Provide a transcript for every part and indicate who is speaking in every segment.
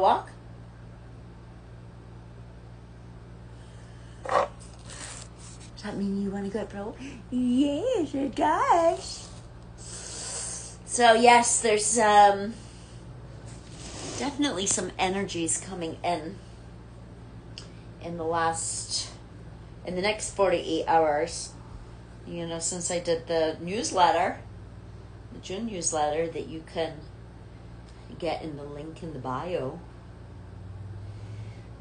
Speaker 1: Walk? Does that mean you want to go for a walk? Yes, it does. So yes, there's definitely some energies coming in the next 48 hours. Since I did the newsletter, the June newsletter that you can get in the link in the bio.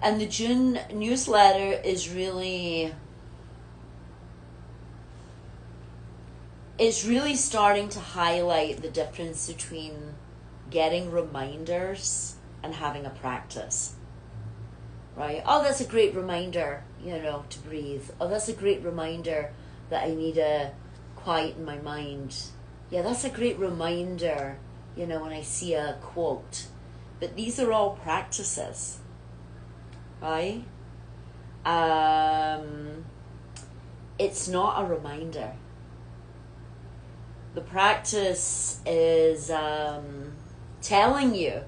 Speaker 1: And the June newsletter is really starting to highlight the difference between getting reminders and having a practice. Right? Oh, that's a great reminder, to breathe. Oh, that's a great reminder that I need to quieten my mind. Yeah, that's a great reminder, when I see a quote. But these are all practices, right? It's not a reminder. The practice is telling you,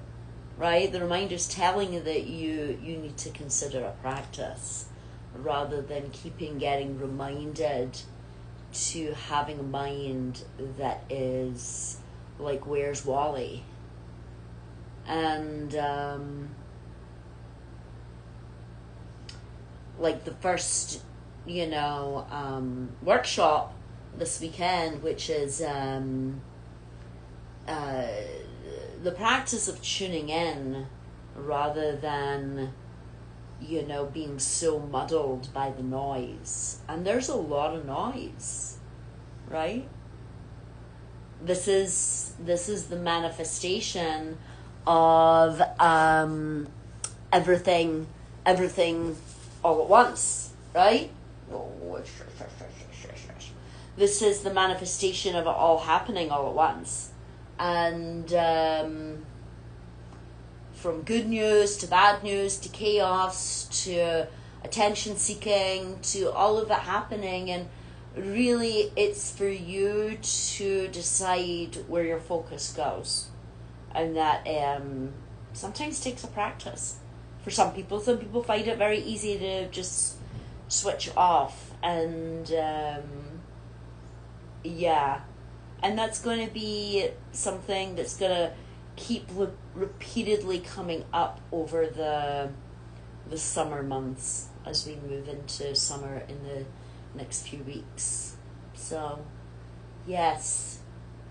Speaker 1: right? The reminder's telling you that you need to consider a practice rather than getting reminded to having a mind that is like, where's Wally? And like the first, workshop this weekend, which is the practice of tuning in rather than being so muddled by the noise. And there's a lot of noise, right? This is the manifestation of everything all at once, right? This is the manifestation of it all happening all at once. And from good news to bad news to chaos to attention seeking to all of it happening. And really it's for you to decide where your focus goes. And that sometimes takes a practice. For some people find it very easy to just switch off. And and that's going to be something that's going to keep repeatedly coming up over the summer months as we move into summer in the next few weeks. So yes,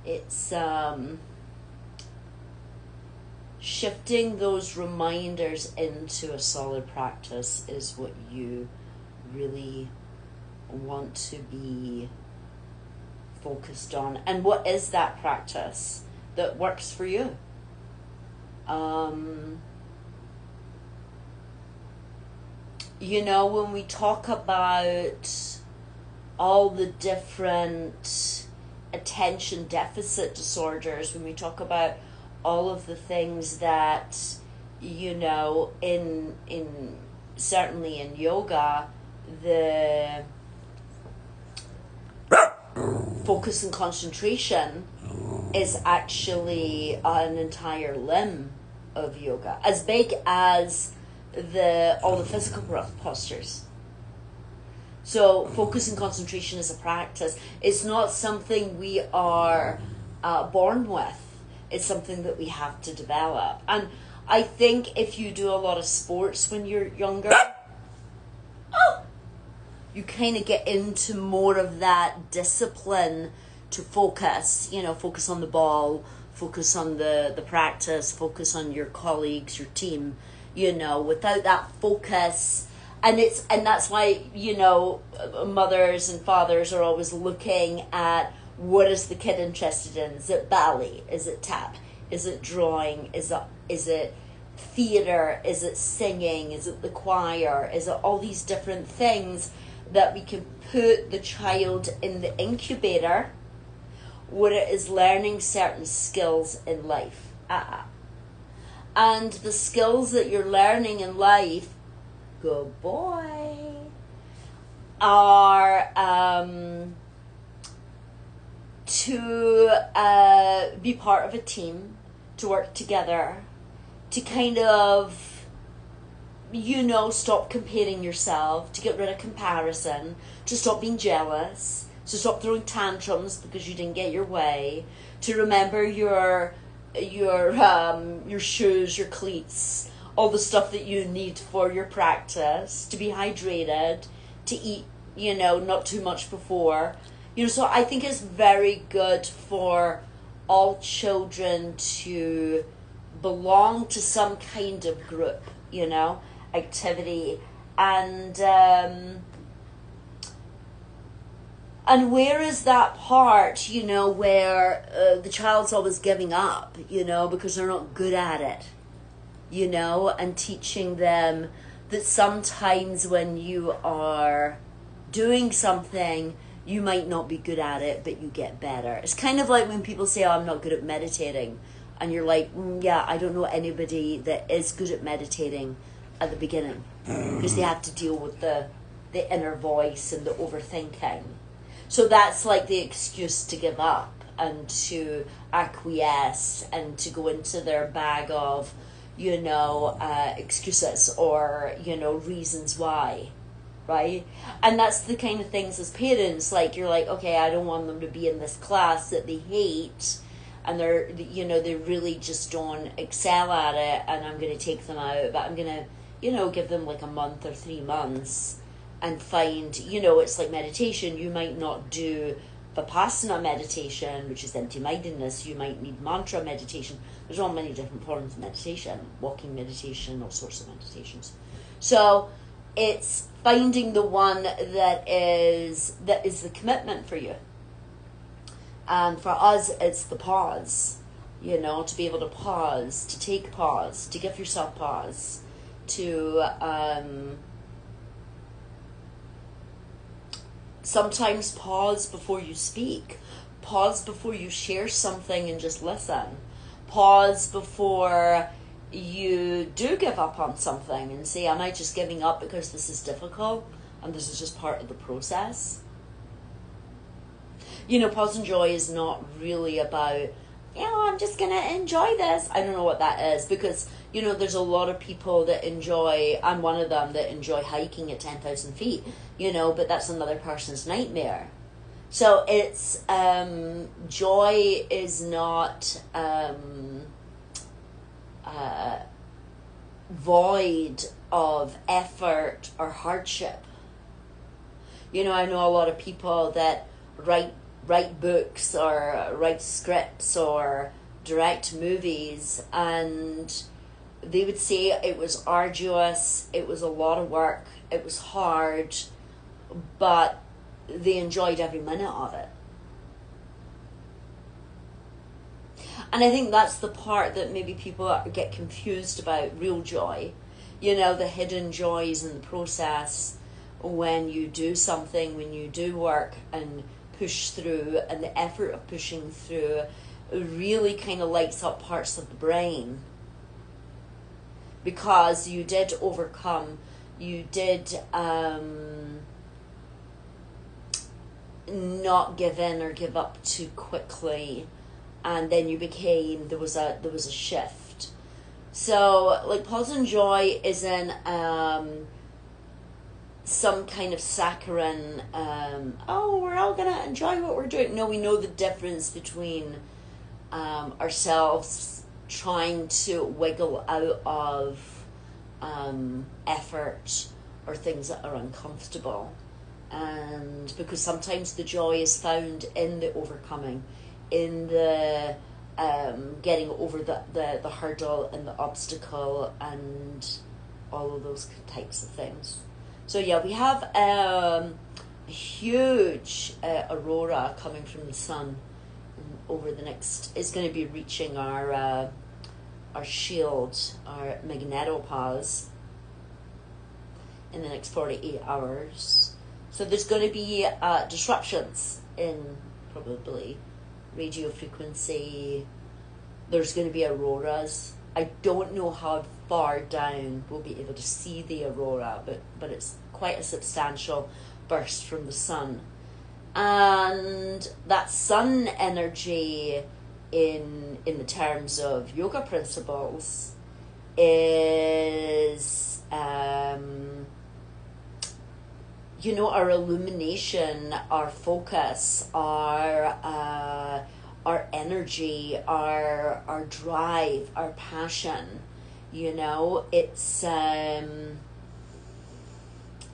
Speaker 1: it's shifting those reminders into a solid practice is what you really want to be focused on. And what is that practice that works for you? When we talk about all the different attention deficit disorders, when we talk about all of the things that, in certainly in yoga, the focus and concentration is actually an entire limb of yoga, as big as all the physical postures. So focus and concentration is a practice. It's not something we are born with. It's something that we have to develop. And I think if you do a lot of sports when you're younger, you kind of get into more of that discipline to focus, focus on the ball, focus on the practice, focus on your colleagues, your team, without that focus. And that's why, mothers and fathers are always looking at, what is the kid interested in? Is it ballet? Is it tap? Is it drawing? Is it theater? Is it singing? Is it the choir? Is it all these different things that we can put the child in the incubator where it is learning certain skills in life. And the skills that you're learning in life, good boy, are to be part of a team, to work together, to kind of, stop comparing yourself, to get rid of comparison, to stop being jealous, to stop throwing tantrums because you didn't get your way, to remember your shoes, your cleats, all the stuff that you need for your practice, to be hydrated, to eat, not too much before. So I think it's very good for all children to belong to some kind of group, activity. And where is that part, where the child's always giving up, because they're not good at it, and teaching them that sometimes when you are doing something, you might not be good at it, but you get better. It's kind of like when people say, I'm not good at meditating. And you're like, yeah, I don't know anybody that is good at meditating at the beginning. Because they have to deal with the inner voice and the overthinking. So that's like the excuse to give up and to acquiesce and to go into their bag of, excuses or, reasons why. Right? And that's the kind of things as parents, like you're like, okay, I don't want them to be in this class that they hate and they're, they really just don't excel at it, and I'm going to take them out, but I'm going to, give them like a month or 3 months and find, it's like meditation. You might not do Vipassana meditation, which is empty-mindedness. You might need mantra meditation. There's all many different forms of meditation, walking meditation, all sorts of meditations. So it's finding the one that is the commitment for you. And for us, it's the pause, to be able to pause, to take pause, to give yourself pause, to sometimes pause before you speak, pause before you share something and just listen, pause before you do give up on something and say, am I just giving up because this is difficult and this is just part of the process? Pause and joy is not really about, I'm just going to enjoy this. I don't know what that is, because, there's a lot of people that enjoy, I'm one of them, that enjoy hiking at 10,000 feet, but that's another person's nightmare. So it's, joy is not void of effort or hardship. I know a lot of people that write books or write scripts or direct movies, and they would say it was arduous, it was a lot of work, it was hard, but they enjoyed every minute of it. And I think that's the part that maybe people get confused about real joy. The hidden joys in the process when you do something, when you do work and push through, and the effort of pushing through really kind of lights up parts of the brain. Because you did overcome, you did not give in or give up too quickly, and then there was a shift. So like pause and joy isn't some kind of saccharine, we're all gonna enjoy what we're doing. No, we know the difference between ourselves trying to wiggle out of effort or things that are uncomfortable, and because sometimes the joy is found in the overcoming, in the getting over the hurdle and the obstacle and all of those types of things. So yeah, we have a huge aurora coming from the sun over the next. It's going to be reaching our shield, our magnetopause, in the next 48 hours. So there's going to be disruptions in probably radio frequency. There's going to be auroras. I don't know how far down we'll be able to see the aurora, but it's quite a substantial burst from the sun. And that sun energy in the terms of yoga principles is, our illumination, our focus, our energy, our drive, our passion. It's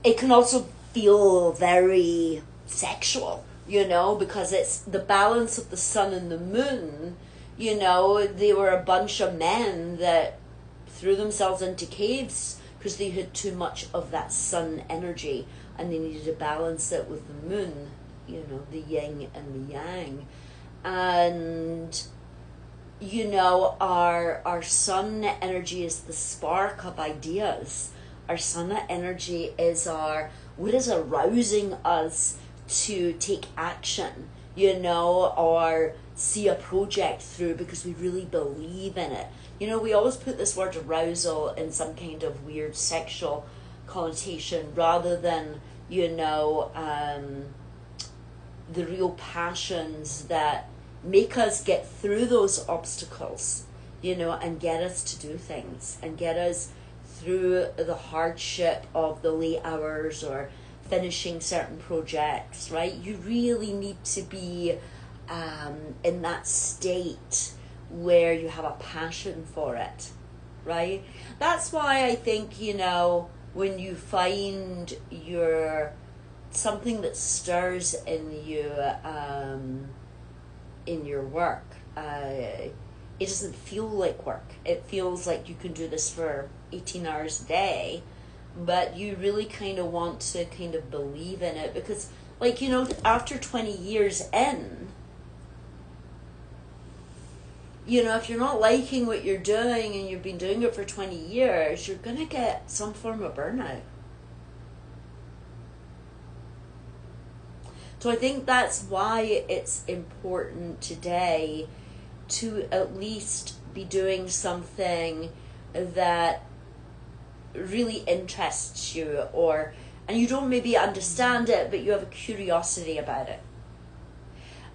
Speaker 1: it can also feel very sexual, because it's the balance of the sun and the moon. They were a bunch of men that threw themselves into caves because they had too much of that sun energy, and they needed to balance it with the moon, the yin and the yang. And our sun energy is the spark of ideas. Our sun energy is what is arousing us to take action, or see a project through because we really believe in it. We always put this word arousal in some kind of weird sexual connotation rather than, the real passions that make us get through those obstacles, and get us to do things and get us through the hardship of the late hours or finishing certain projects, right? You really need to be in that state where you have a passion for it, right? That's why I think, when you find something that stirs in you in your work, it doesn't feel like work. It feels like you can do this for 18 hours a day, but you really kind of want to kind of believe in it because, after 20 years in, if you're not liking what you're doing and you've been doing it for 20 years, you're going to get some form of burnout. So I think that's why it's important today to at least be doing something that really interests you, and you don't maybe understand it, but you have a curiosity about it.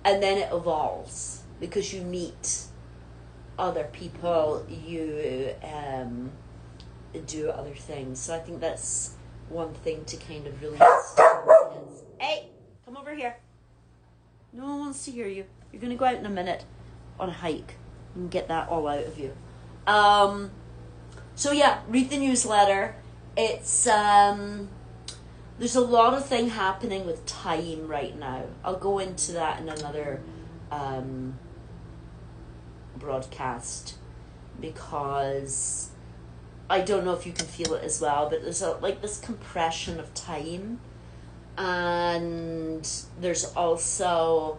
Speaker 1: And then it evolves because you meet other people, you do other things. So I think that's one thing to kind of really Hey, come over here. No one wants to hear you. You're going to go out in a minute on a hike and get that all out of you. So yeah, read the newsletter. It's there's a lot of thing happening with time right now. I'll go into that in another broadcast because I don't know if you can feel it as well, but there's this compression of time, and there's also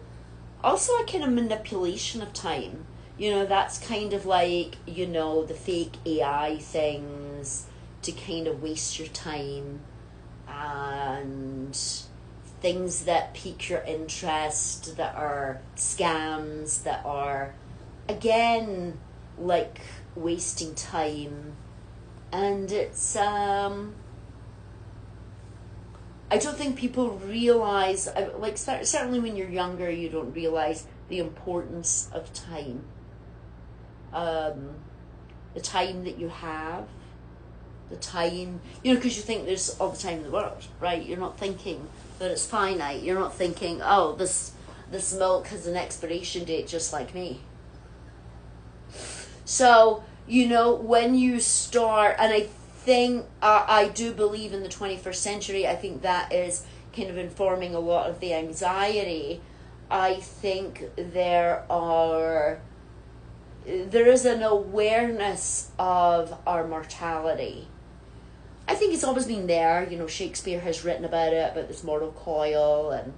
Speaker 1: a kind of manipulation of time. That's kind of like, the fake AI things to kind of waste your time, and things that pique your interest that are scams, that are, again, like wasting time. And it's, I don't think people realize, certainly when you're younger, you don't realize the importance of time. The time that you have, the time, because you think there's all the time in the world, right? You're not thinking that it's finite. You're not thinking, oh, this milk has an expiration date just like me. So, when you start, and I think, I do believe in the 21st century, I think that is kind of informing a lot of the anxiety. I think there is an awareness of our mortality. I think it's always been there. Shakespeare has written about this mortal coil, and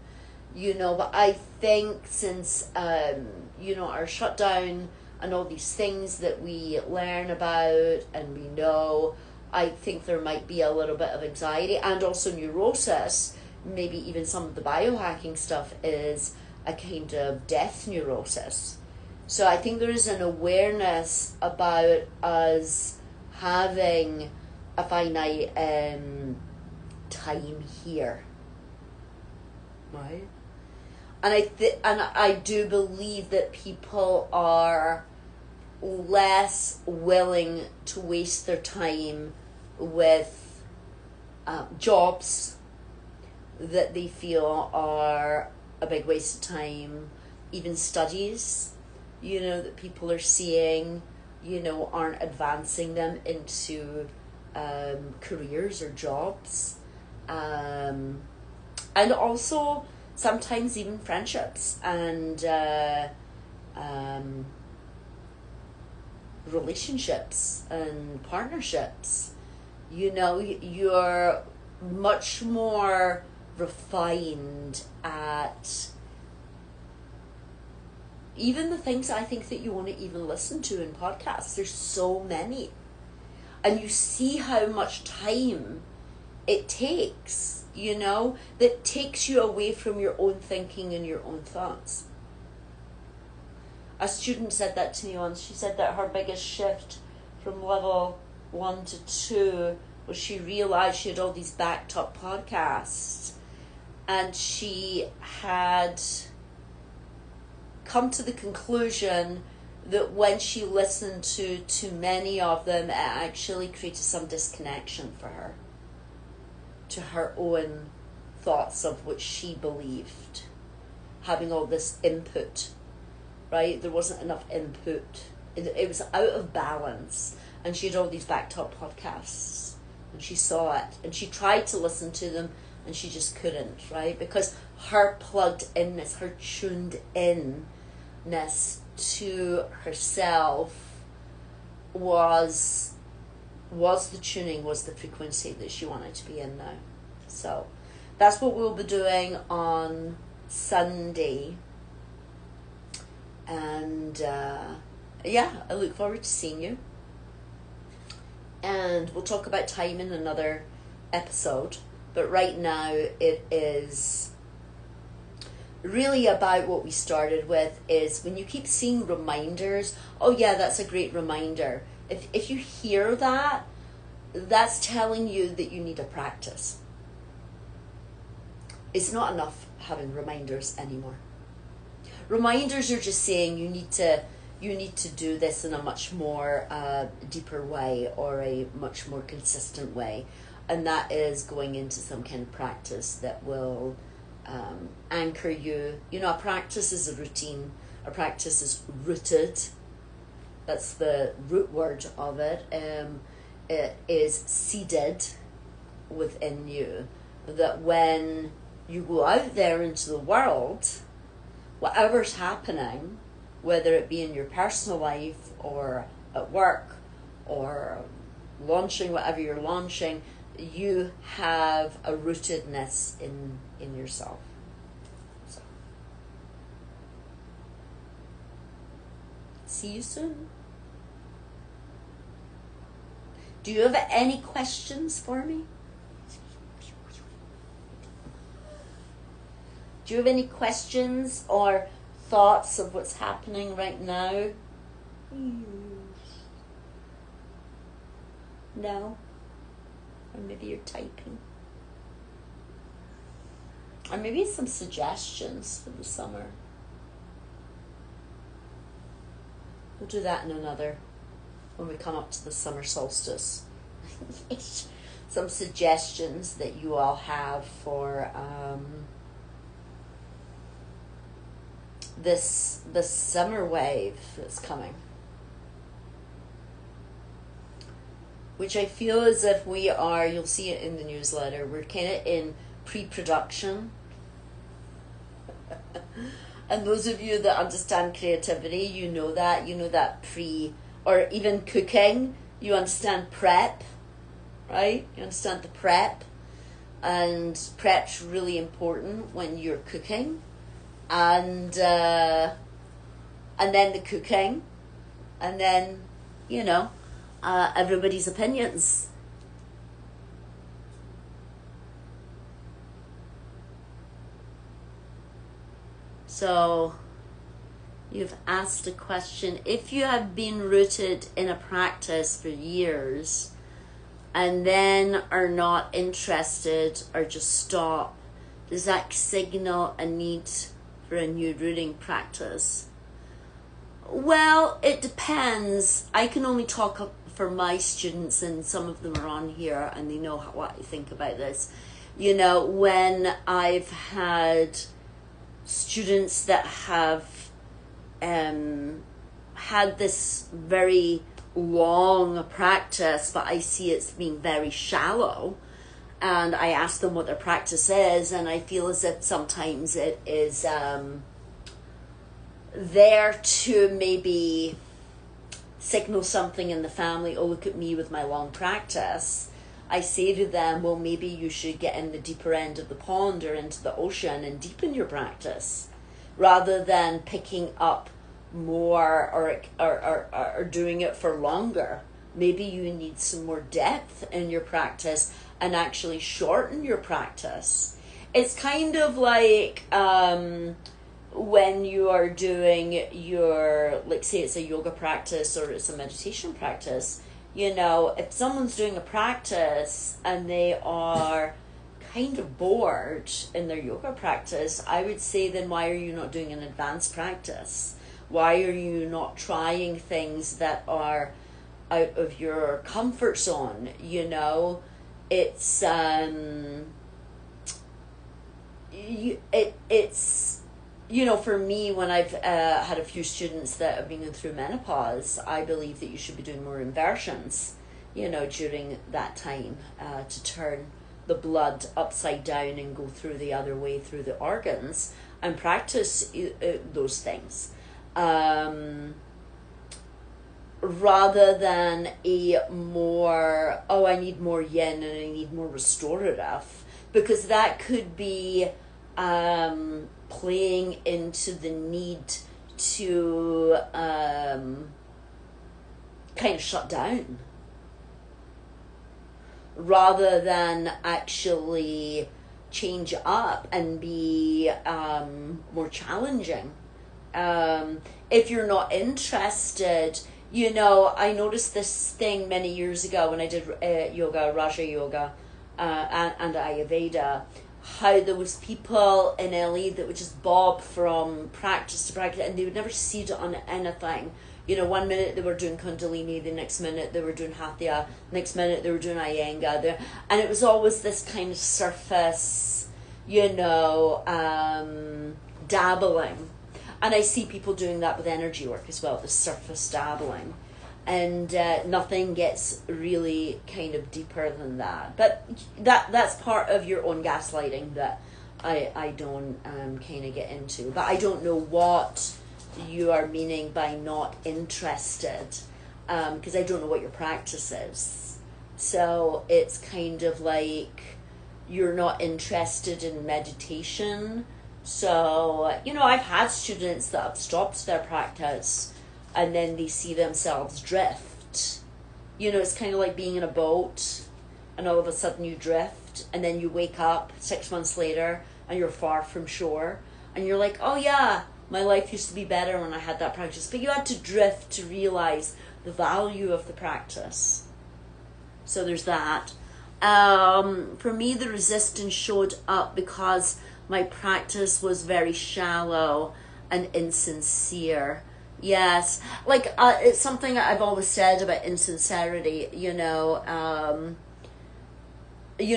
Speaker 1: but I think since our shutdown and all these things that we learn about and we know, I think there might be a little bit of anxiety and also neurosis. Maybe even some of the biohacking stuff is a kind of death neurosis. So I think there is an awareness about us having a finite time here, right? And I do believe that people are less willing to waste their time with jobs that they feel are a big waste of time, even studies, that people are seeing, aren't advancing them into careers or jobs. And also sometimes even friendships and relationships and partnerships. You're much more refined at even the things I think that you want to even listen to in podcasts. There's so many. And you see how much time it takes, that takes you away from your own thinking and your own thoughts. A student said that to me once. She said that her biggest shift from level 1 to 2 was she realized she had all these backed up podcasts, and she had come to the conclusion that when she listened to too many of them, it actually created some disconnection for her to her own thoughts of what she believed. Having all this input, right? There wasn't enough input. It was out of balance. And she had all these backed up podcasts. And she saw it. And she tried to listen to them. And she just couldn't, right? Because her plugged inness, her tuned inness to herself was the tuning, was the frequency that she wanted to be in now. So that's what we'll be doing on Sunday. And I look forward to seeing you. And we'll talk about time in another episode. But right now it is really about what we started with, is when you keep seeing reminders, oh yeah, that's a great reminder. If you hear that, that's telling you that you need a practice. It's not enough having reminders anymore. Reminders are just saying you need to do this in a much more deeper way, or a much more consistent way. And that is going into some kind of practice that will anchor you. A practice is a routine. A practice is rooted. That's the root word of it. It is seeded within you. That when you go out there into the world, whatever's happening, whether it be in your personal life or at work or launching whatever you're launching, you have a rootedness in yourself. So, see you soon. Do you have any questions for me? Do you have any questions or thoughts of what's happening right now? No? Or maybe you're typing. Or maybe some suggestions for the summer. We'll do that in another, when we come up to the summer solstice. Some suggestions that you all have for this summer wave that's coming, which I feel as if we are, you'll see it in the newsletter, we're kind of in pre-production. And those of you that understand creativity, you know that pre, or even cooking, you understand prep, right? You understand the prep, and prep's really important when you're cooking. And then the cooking, and then everybody's opinions. So you've asked a question. If you have been rooted in a practice for years and then are not interested or just stop, does that signal a need for a new rooting practice? Well, it depends. I can only talk for my students, and some of them are on here and they know what I think about this. You know, when I've had students that have had this very long practice, but I see it's being very shallow, and I ask them what their practice is, and I feel as if sometimes it is there to maybe signal something in the family. Oh, look at me with my long practice. I say to them, well, maybe you should get in the deeper end of the pond or into the ocean and deepen your practice, rather than picking up more or doing it for longer. Maybe you need some more depth in your practice and actually shorten your practice. It's kind of like when you are doing your, like, say it's a yoga practice or it's a meditation practice, you know, if someone's doing a practice and they are kind of bored in their yoga practice, I would say, then why are you not doing an advanced practice? Why are you not trying things that are out of your comfort zone? You know, it's it's you know, for me, when I've had a few students that have been going through menopause, I believe that you should be doing more inversions, you know, during that time, to turn the blood upside down and go through the other way through the organs, and practice those things. Rather than a more, oh, I need more yin and I need more restorative, because that could be playing into the need to kind of shut down, rather than actually change up and be more challenging. If you're not interested, you know, I noticed this thing many years ago when I did yoga, Raja Yoga, and Ayurveda, how there was people in LA that would just bob from practice to practice, and they would never sit on anything. You know, one minute they were doing Kundalini, the next minute they were doing Hatha, next minute they were doing Iyengar, and it was always this kind of surface, you know, dabbling. And I see people doing that with energy work as well, the surface dabbling. And nothing gets really kind of deeper than that. But that's part of your own gaslighting that I don't kind of get into. But I don't know what you are meaning by not interested, because I don't know what your practice is. So it's kind of like you're not interested in meditation. So, you know, I've had students that have stopped their practice and then they see themselves drift. You know, it's kind of like being in a boat and all of a sudden you drift, and then you wake up 6 months later and you're far from shore, and you're like, oh yeah, my life used to be better when I had that practice. But you had to drift to realize the value of the practice. So there's that. For me, the resistance showed up because my practice was very shallow and insincere. Yes, like it's something I've always said about insincerity. You know,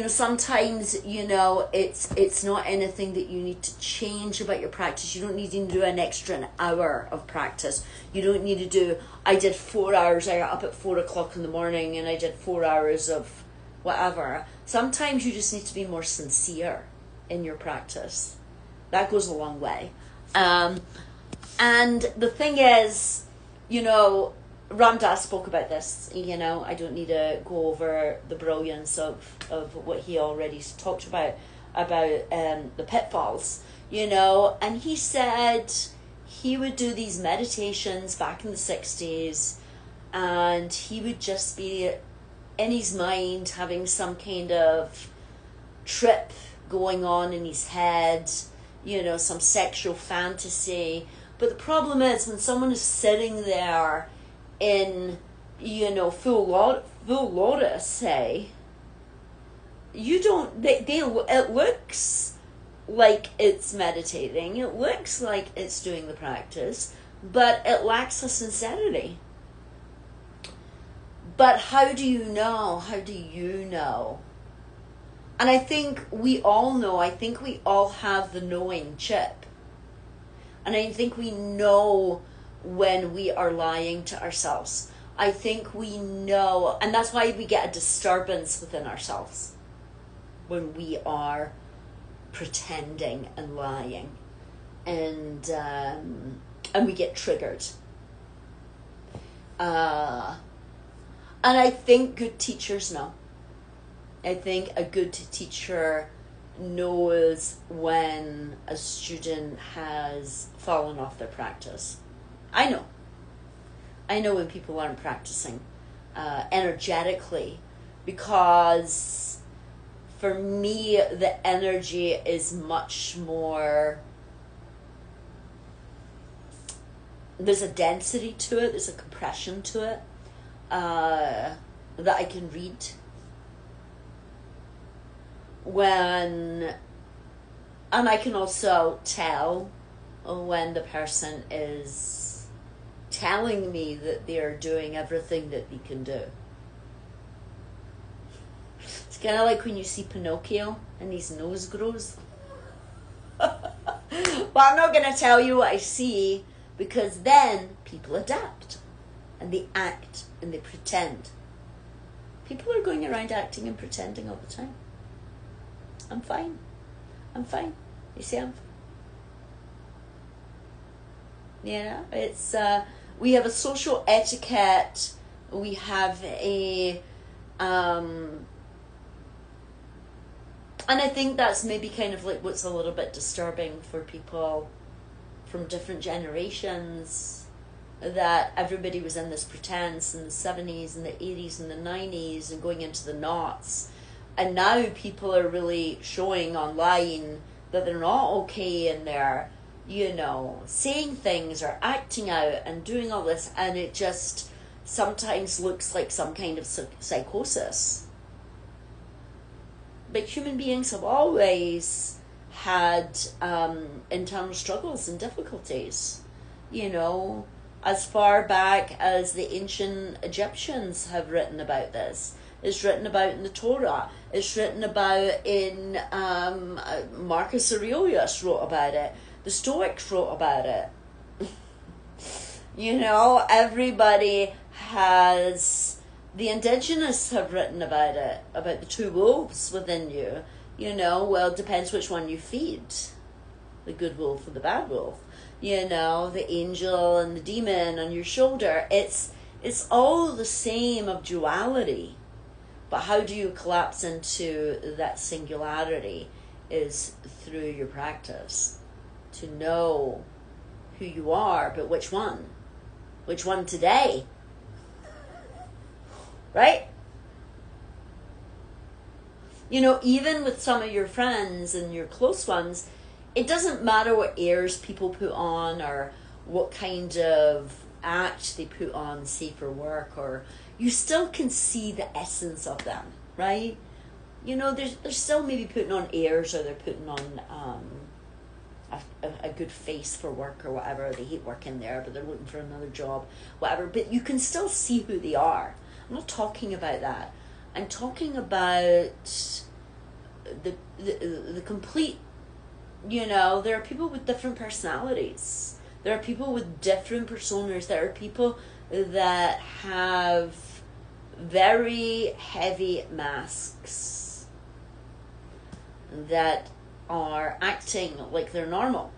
Speaker 1: sometimes, you know, it's not anything that you need to change about your practice. You don't need to do an hour of practice. You don't need to do, I did 4 hours, I got up at 4 o'clock in the morning and I did 4 hours of whatever. Sometimes you just need to be more sincere in your practice. That goes a long way. And the thing is, you know, Ram Dass spoke about this. You know, I don't need to go over the brilliance of what he already talked about the pitfalls, you know. And he said he would do these meditations back in the 60s, and he would just be in his mind having some kind of trip going on in his head, you know, some sexual fantasy. But the problem is, when someone is sitting there in, you know, full lotus, say, you don't, it looks like it's meditating, it looks like it's doing the practice, but it lacks a sincerity. But how do you know? How do you know? And I think we all know. I think we all have the knowing chip. And I think we know when we are lying to ourselves. I think we know, and that's why we get a disturbance within ourselves when we are pretending and lying, and we get triggered. And I think good teachers know. I think a good teacher knows when a student has fallen off their practice. I know when people aren't practicing energetically, because for me the energy is much more, there's a density to it, there's a compression to it that I can read when, and I can also tell when the person is telling me that they are doing everything that they can do. It's kind of like when you see Pinocchio and his nose grows. But I'm not going to tell you what I see, because then people adapt and they act and they pretend. People are going around acting and pretending all the time. I'm fine. You see, I'm fine. Yeah, it's we have a social etiquette. We have a and I think that's maybe kind of like what's a little bit disturbing for people from different generations, that everybody was in this pretense in the 70s and the 80s and the 90s and going into the noughts, and now people are really showing online that they're not okay, and they're, you know, saying things or acting out and doing all this, and it just sometimes looks like some kind of psychosis. But human beings have always had internal struggles and difficulties, you know, as far back as the ancient Egyptians have written about this. It's written about in the Torah. It's written about in Marcus Aurelius wrote about it. The Stoics wrote about it. You know, everybody has, the indigenous have written about it, about the two wolves within you. You know, well, it depends which one you feed. The good wolf or the bad wolf. You know, the angel and the demon on your shoulder. It's all the same of duality. But how do you collapse into that singularity is through your practice. To know who you are, but which one? Which one today? Right? You know, even with some of your friends and your close ones, it doesn't matter what airs people put on or what kind of act they put on, say for work, or you still can see the essence of them, right? You know, they're still maybe putting on airs, or they're putting on a good face for work or whatever. They hate working there, but they're looking for another job, whatever. But you can still see who they are. I'm not talking about that. I'm talking about the complete, you know, there are people with different personalities. There are people with different personas. There are people that have very heavy masks that are acting like they're normal.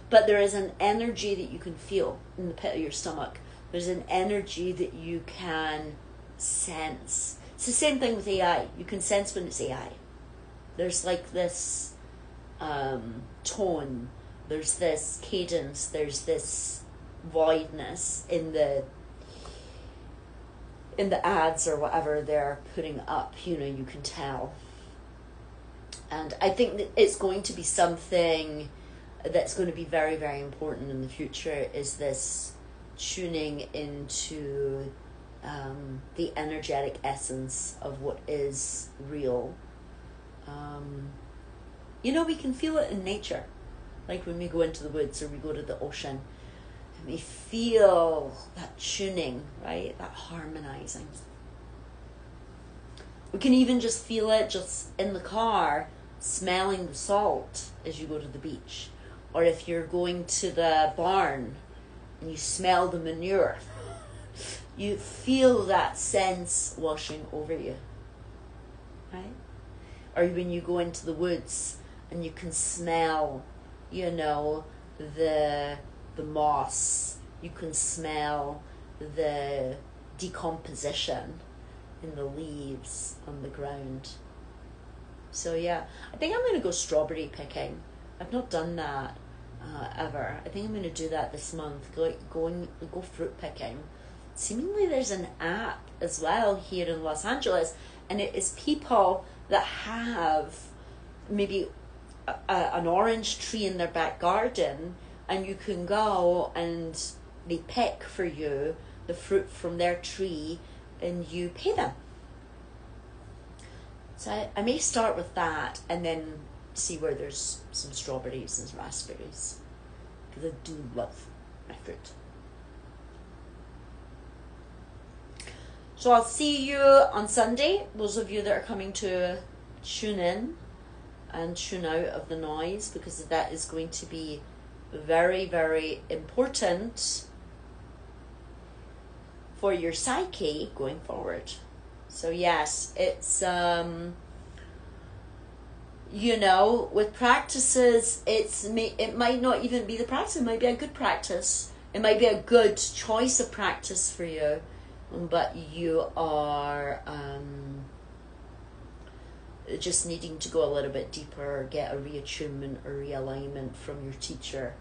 Speaker 1: But there is an energy that you can feel in the pit of your stomach. There's an energy that you can sense. It's the same thing with AI. You can sense when it's AI. There's like this tone. There's this cadence. There's this voidness in the ads or whatever they're putting up. You know, you can tell. And I think that it's going to be something that's going to be very, very important in the future, is this tuning into the energetic essence of what is real. You know, we can feel it in nature. Like when we go into the woods or we go to the ocean, and we feel that tuning, right? That harmonizing. We can even just feel it just in the car, smelling the salt as you go to the beach. Or if you're going to the barn and you smell the manure, you feel that sense washing over you, right? Or when you go into the woods and you can smell, you know, the moss, you can smell the decomposition in the leaves on the ground. So yeah, I think I'm going to go strawberry picking. I've not done that ever. I think I'm going to do that this month. Go fruit picking. Seemingly there's an app as well here in Los Angeles, and it is people that have maybe an orange tree in their back garden, and you can go and they pick for you the fruit from their tree and you pay them. So I may start with that and then see where there's some strawberries and raspberries, because I do love my fruit. So I'll see you on Sunday, those of you that are coming to tune in and tune out of the noise, because that is going to be very, very important for your psyche going forward. So yes, it's you know, with practices, it might not even be the practice. It might be a good practice. It might be a good choice of practice for you, but you are just needing to go a little bit deeper, or get a reattunement or realignment from your teacher.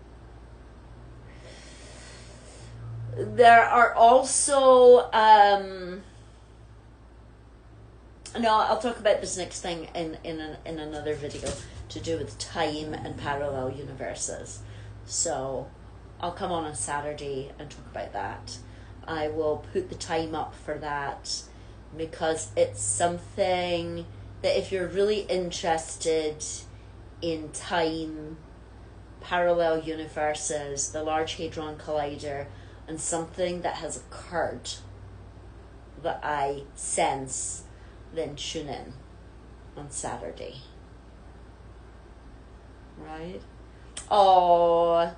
Speaker 1: There are also no, I'll talk about this next thing in another video, to do with time and parallel universes. So I'll come on Saturday and talk about that. I will put the time up for that, because it's something that if you're really interested in time, parallel universes, the Large Hadron Collider, and something that has occurred that I sense, then tune in on Saturday. Right? Oh,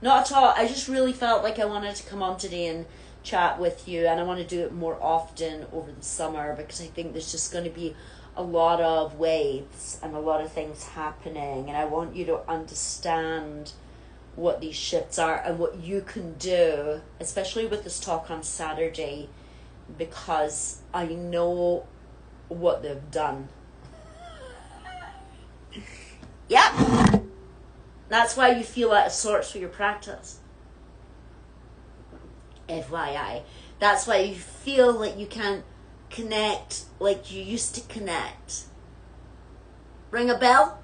Speaker 1: not at all. I just really felt like I wanted to come on today and chat with you, and I want to do it more often over the summer, because I think there's just going to be a lot of waves and a lot of things happening, and I want you to understand what these shifts are and what you can do, especially with this talk on Saturday, because I know what they've done. Yep. That's why you feel out of sorts for your practice. FYI. That's why you feel like you can't connect like you used to connect. Ring a bell?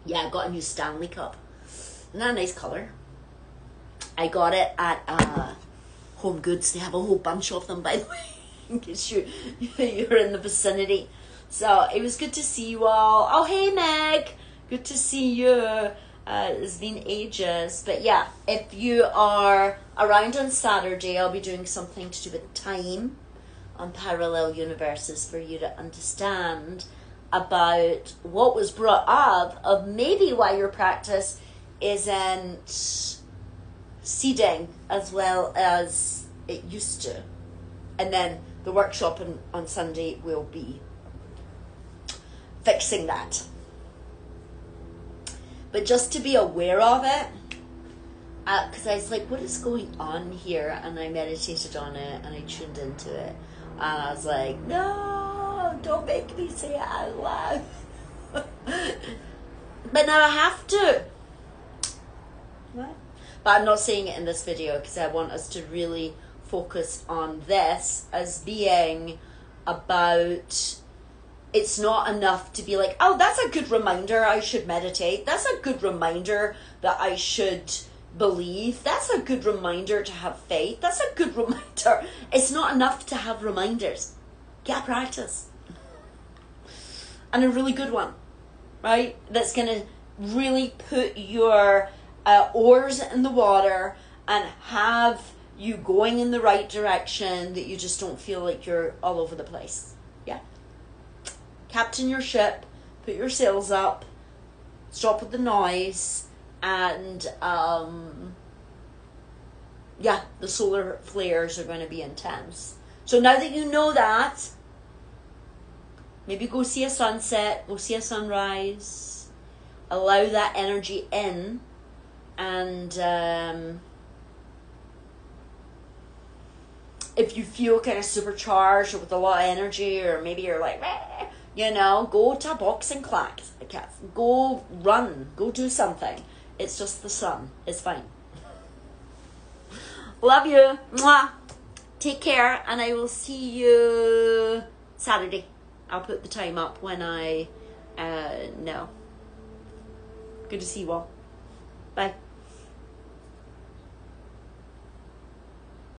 Speaker 1: Yeah, I got a new Stanley Cup. Isn't that a nice colour? I got it at Home Goods. They have a whole bunch of them, by the way, in case you're in the vicinity. So it was good to see you all. Oh, hey, Meg. Good to see you. It's been ages. But yeah, if you are around on Saturday, I'll be doing something to do with time on parallel universes for you to understand about what was brought up of maybe why your practice isn't seeding as well as it used to. And then the workshop on Sunday will be fixing that. But just to be aware of it, because I was like, what is going on here? And I meditated on it and I tuned into it. And I was like, no, don't make me say it out loud. But now I have to. What? But I'm not saying it in this video, because I want us to really focus on this as being about, it's not enough to be like, oh, that's a good reminder I should meditate. That's a good reminder that I should believe. That's a good reminder to have faith. That's a good reminder. It's not enough to have reminders. Get a practice. And a really good one, right? That's going to really put your oars in the water and have you going in the right direction, that you just don't feel like you're all over the place. Yeah. Captain your ship, put your sails up, stop with the noise, and yeah, the solar flares are going to be intense. So now that you know that, maybe go see a sunset, go see a sunrise, allow that energy in, and if you feel kind of supercharged or with a lot of energy, or maybe you're like, you know, go to a boxing class, go run, go do something. It's just the sun. It's fine. Love you. Mwah. Take care, and I will see you Saturday. I'll put the time up when I know. Good to see you all. Bye.